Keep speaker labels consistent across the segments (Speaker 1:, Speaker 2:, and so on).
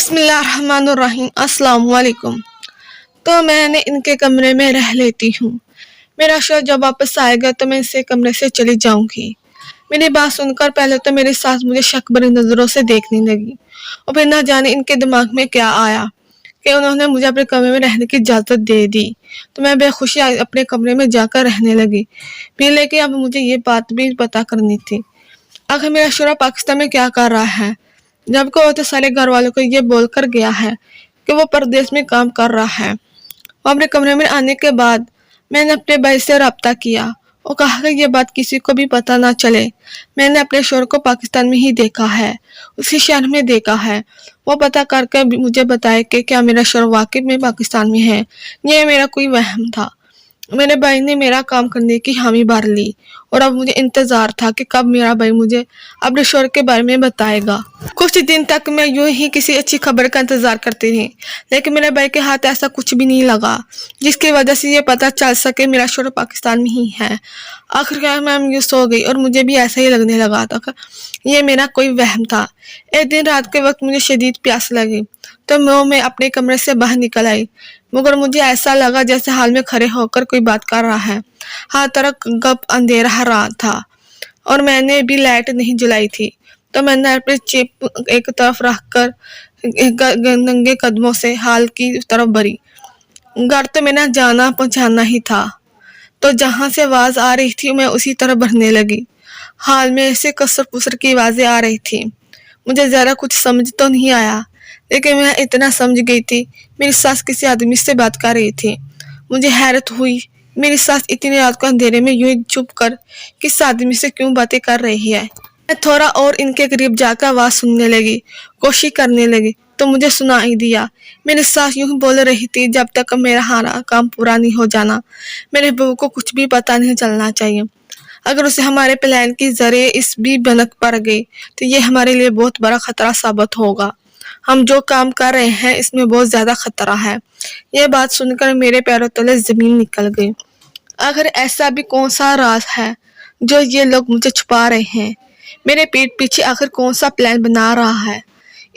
Speaker 1: बिस्मिल्लाहिर्रहमानिर्रहीम। अस्सलाम वालेकुम। तो मैंने इनके कमरे में रह लेती हूँ। मेरा शौहर जब वापस आएगा तो मैं इसे कमरे से चली जाऊंगी। मेरी बात सुनकर पहले तो मेरी सास मुझे शक भरी नजरों से देखने लगी और फिर ना जाने इनके दिमाग में क्या आया कि उन्होंने मुझे अपने कमरे में रहने की इजाजत दे दी। तो मैं बेखुशी अपने कमरे में जाकर रहने लगी भी, लेकिन अब मुझे ये बात भी पता करनी थी आखिर मेरा शौहर पाकिस्तान में क्या कर रहा है, जबकि वो तो सारे घर वालों को ये बोलकर गया है कि वो परदेश में काम कर रहा है। और अपने कमरे में आने के बाद मैंने अपने भाई से रब्ता किया और कहा कि ये बात किसी को भी पता ना चले। मैंने अपने शौहर को पाकिस्तान में ही देखा है, उसी शहर में देखा है। वो पता करके मुझे बताया कि क्या मेरा शौहर वाकई में पाकिस्तान में है, ये मेरा कोई वहम था। मेरे भाई ने मेरा काम करने की हामी भर ली और अब मुझे इंतजार था कि कब मेरा भाई मुझे अपने शौहर के बारे में बताएगा। कुछ दिन तक मैं यूं ही किसी अच्छी खबर का इंतजार करती रही, लेकिन मेरे भाई के हाथ ऐसा कुछ भी नहीं लगा जिसकी वजह से ये पता चल सके मेरा शौहर पाकिस्तान में ही है। आखिरकार मैं यूं सो गई और मुझे भी ऐसा ही लगने लगा था ये मेरा कोई वहम था। एक दिन रात के वक्त मुझे शदीद प्यास लगी तो मैं अपने कमरे से बाहर निकल आई, मगर मुझे ऐसा लगा जैसे हाल में खड़े होकर कोई बात कर रहा है। हर तरफ गप अंधेरा रहा था और मैंने भी लाइट नहीं जलाई थी, तो मैंने अपने चिप एक तरफ रखकर नंगे कदमों से हाल की तरफ बढ़ी। घर तो मेरा जाना पहुंचाना ही था, तो जहां से आवाज आ रही थी मैं उसी तरफ बढ़ने लगी। हाल में ऐसे कसर पुसर की आवाजें आ रही थी। मुझे जरा कुछ समझ तो नहीं आया, लेकिन मैं इतना समझ गई थी मेरी सास किसी आदमी से बात कर रही थी। मुझे हैरत हुई, मेरी सास इतनी रात को अंधेरे में यूं चुप कर किस आदमी से क्यों बातें कर रही है। मैं थोड़ा और इनके करीब जाकर आवाज सुनने लगी, कोशिश करने लगी तो मुझे सुनाई दिया। मेरी सास यूं बोल रही थी, जब तक मेरा हारा काम पूरा नहीं हो जाना मेरे बहू को कुछ भी पता नहीं चलना चाहिए। अगर उसे हमारे प्लान की जरिए इस भी भनक पड़ गई तो ये हमारे लिए बहुत बड़ा खतरा साबित होगा। हम जो काम कर रहे हैं इसमें बहुत ज्यादा खतरा है। यह बात सुनकर मेरे पैरों तले जमीन निकल गई। आखिर ऐसा भी कौन सा राज है जो ये लोग मुझे छुपा रहे हैं? मेरे पीठ पीछे आखिर कौन सा प्लान बना रहा है?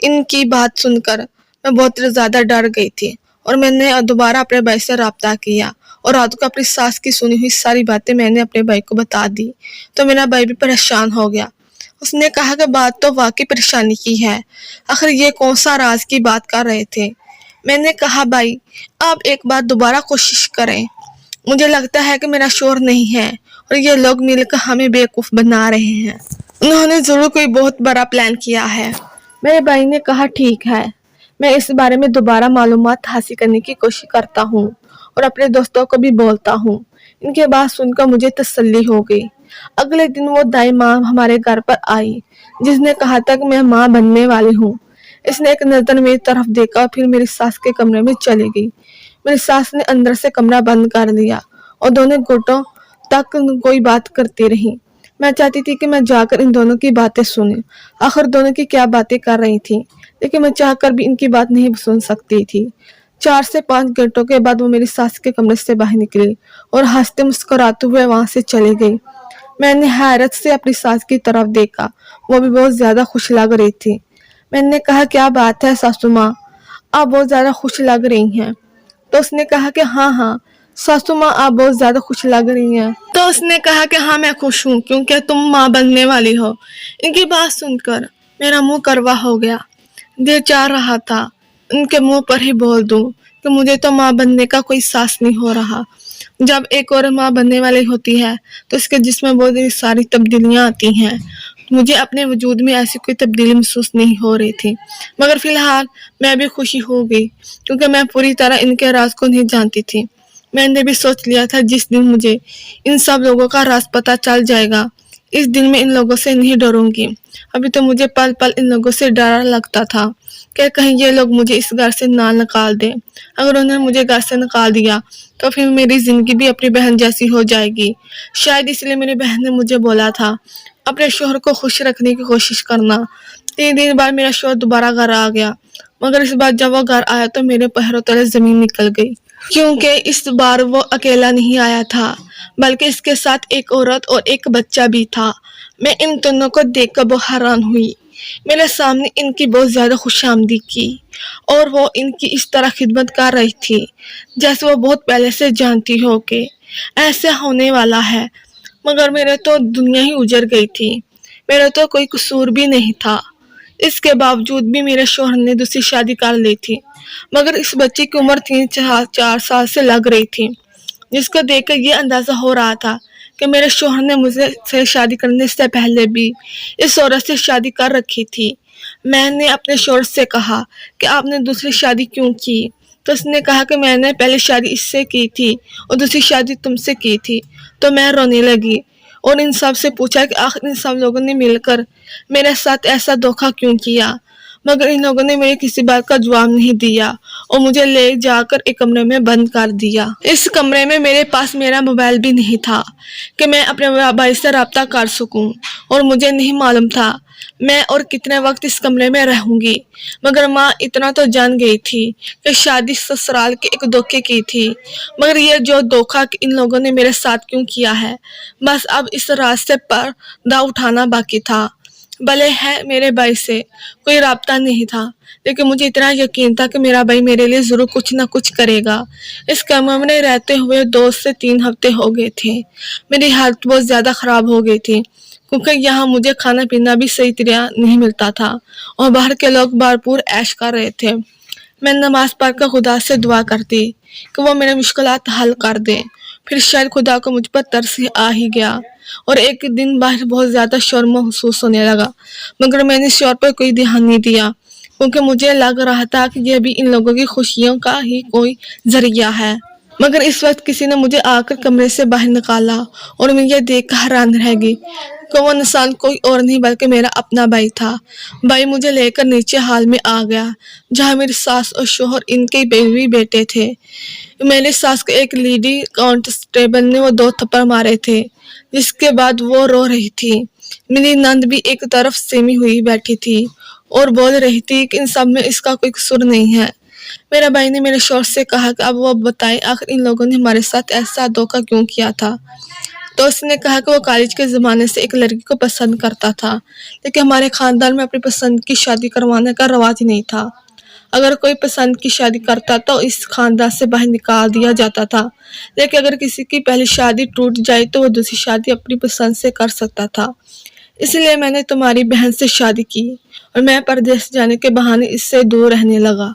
Speaker 1: इनकी बात सुनकर मैं बहुत ज्यादा डर गई थी और मैंने दोबारा अपने भाई से रब्ता किया और रात को अपनी सास की सुनी हुई सारी बातें मैंने अपने भाई को बता दी। तो मेरा भाई भी परेशान हो गया। उसने कहा कि बात तो वाकई परेशानी की है, आखिर ये कौन सा राज की बात कर रहे थे। मैंने कहा भाई आप एक बार दोबारा कोशिश करें, मुझे लगता है कि मेरा शौहर नहीं है और ये लोग मिलकर हमें बेवकूफ बना रहे हैं। उन्होंने जरूर कोई बहुत बड़ा प्लान किया है। मेरे भाई ने कहा ठीक है, मैं इस बारे में दोबारा मालूमात हासिल करने की कोशिश करता हूँ और अपने दोस्तों को भी बोलता हूँ। इनके बात सुनकर मुझे तसल्ली हो गई। अगले दिन वो दाई माँ हमारे घर पर आई, जिसने कहा था कि मैं माँ बनने वाली हूँ। इसने एक नजर मेरी तरफ देखा और फिर मेरी सास के कमरे में चली गई। मेरी सास ने अंदर से कमरा बंद कर दिया और दोनों घंटों तक कोई बात करती रही। मैं चाहती थी कि मैं जाकर इन दोनों की बातें सुने, आखिर दोनों की क्या बातें कर रही थी, लेकिन मैं चाहकर भी इनकी बात नहीं सुन सकती थी। 4 से 5 घंटों के बाद वो मेरी सास के कमरे से बाहर निकली और हंसते मुस्कुराते हुए वहां से चली गई। मैंने हैरत से अपनी सास की तरफ देखा, वो भी बहुत ज्यादा खुश लग रही थी। मैंने कहा क्या बात है सासू माँ, आप बहुत ज्यादा खुश लग रही हैं। तो उसने कहा कि हाँ सासू माँ आप बहुत ज्यादा खुश लग रही हैं। तो उसने कहा कि हाँ मैं खुश हूँ क्योंकि तुम माँ बनने वाली हो। इनकी बात सुनकर मेरा मुंह करवा हो गया। दिल चाह रहा था उनके मुंह पर ही बोल दूं कि मुझे तो माँ बनने का कोई साहस नहीं हो रहा। जब एक और माँ बनने वाली होती है तो उसके जिस्म में बहुत सारी तब्दीलियां आती हैं। मुझे अपने वजूद में ऐसी कोई तब्दीली महसूस नहीं हो रही थी, मगर फिलहाल मैं भी खुशी हो गई क्योंकि मैं पूरी तरह इनके राज को नहीं जानती थी। मैंने भी सोच लिया था जिस दिन मुझे इन सब लोगों का राज पता चल जाएगा, इस दिन मैं इन लोगों से नहीं डरूंगी। अभी तो मुझे पल पल इन लोगों से डर लगता था कि कहीं ये लोग मुझे इस घर से ना निकाल दें। अगर उन्होंने मुझे घर से निकाल दिया तो फिर मेरी जिंदगी भी अपनी बहन जैसी हो जाएगी। शायद इसलिए मेरी बहन ने मुझे बोला था अपने शौहर को खुश रखने की कोशिश करना। 3 दिन बाद मेरा शौहर दोबारा घर आ गया, मगर इस बार जब वो घर आया तो मेरे पैरों तले जमीन निकल गई, क्योंकि इस बार वो अकेला नहीं आया था बल्कि इसके साथ एक औरत और एक बच्चा भी था। मैं इन दोनों को देखकर बहुत हैरान हुई। میں نے سامنے ان کی بہت زیادہ خوش آمدید کی اور وہ ان کی اس طرح خدمت کر رہی تھی جیسے وہ بہت پہلے سے جانتی ہو کہ ایسا ہونے والا ہے، مگر میرے تو دنیا ہی اجڑ گئی تھی۔ میرا تو کوئی قصور بھی نہیں تھا، اس کے باوجود بھی میرے شوہر نے دوسری شادی کر لی تھی، مگر اس بچے کی عمر 3-4 سال سے لگ رہی تھی، جس کو دیکھ کر یہ اندازہ ہو رہا تھا کہ میرے شوہر نے مجھے سے شادی کرنے سے پہلے بھی اس عورت سے شادی کر رکھی تھی۔ میں نے اپنے شوہر سے کہا کہ آپ نے دوسری شادی کیوں کی؟ تو اس نے کہا کہ میں نے پہلی شادی اس سے کی تھی اور دوسری شادی تم سے کی تھی۔ تو میں رونے لگی اور ان سب سے پوچھا کہ آخر ان سب لوگوں نے مل کر میرے ساتھ ایسا دھوکہ کیوں کیا، مگر ان لوگوں نے میری کسی بات کا جواب نہیں دیا اور مجھے لے جا کر ایک کمرے میں بند کر دیا۔ اس کمرے میں میرے پاس میرا موبائل بھی نہیں تھا کہ میں اپنے بھائی سے رابطہ کر سکوں، اور مجھے نہیں معلوم تھا میں اور کتنے وقت اس کمرے میں رہوں گی، مگر ماں اتنا تو جان گئی تھی کہ شادی سسرال کے ایک دھوکے کی تھی، مگر یہ جو دھوکہ ان لوگوں نے میرے ساتھ کیوں کیا ہے، بس اب اس راستے پر پردہ اٹھانا باقی تھا۔ بھلے ہے میرے بھائی سے کوئی رابطہ نہیں تھا، لیکن مجھے اتنا یقین تھا کہ میرا بھائی میرے لیے ضرور کچھ نہ کچھ کرے گا۔ اس کمرے میں رہتے ہوئے 2 سے 3 ہفتے ہو گئے تھے۔ میری حالت بہت زیادہ خراب ہو گئی تھی کیونکہ یہاں مجھے کھانا پینا بھی صحیح طرح نہیں ملتا تھا اور باہر کے لوگ بھرپور عیش کر رہے تھے۔ میں نماز پڑھ کر خدا سے دعا کرتی کہ وہ میرے مشکلات حل کر دے، پھر شاید خدا کو مجھ پر ترس آ ہی گیا اور ایک دن باہر بہت زیادہ شور محسوس ہونے لگا، مگر میں نے شور پر کوئی دھیان نہیں دیا کیونکہ مجھے لگ رہا تھا کہ یہ بھی ان لوگوں کی خوشیوں کا ہی کوئی ذریعہ ہے۔ مگر اس وقت کسی نے مجھے آ کر کمرے سے باہر نکالا اور میں یہ دیکھ کر حیران رہ گئی کہ وہ انسان کوئی اور نہیں بلکہ میرا اپنا بھائی تھا۔ بھائی مجھے لے کر نیچے ہال میں آ گیا جہاں میری ساس اور شوہر ان کے بیوی بیٹے تھے۔ میری ساس کو ایک لیڈی کانسٹیبل نے وہ 2 تھپڑ مارے تھے، جس کے بعد وہ رو رہی تھی۔ میری نند بھی ایک طرف سمی ہوئی بیٹھی تھی اور بول رہی تھی کہ ان سب میں اس کا کوئی قصور نہیں ہے۔ میرے بھائی نے میرے شوہر سے کہا کہ اب وہ بتائے آخر ان لوگوں نے ہمارے ساتھ ایسا دھوکہ کیوں کیا تھا۔ تو اس نے کہا کہ وہ کالج کے زمانے سے ایک لڑکی کو پسند کرتا تھا، لیکن ہمارے خاندان میں اپنی پسند کی شادی کروانے کا رواج نہیں تھا۔ اگر کوئی پسند کی شادی کرتا تو اس خاندان سے باہر نکال دیا جاتا تھا، لیکن اگر کسی کی پہلی شادی ٹوٹ جائے تو وہ دوسری شادی اپنی پسند سے کر سکتا تھا۔ اس لیے میں نے تمہاری بہن سے شادی کی اور میں پردیس جانے کے بہانے اس سے دور رہنے لگا۔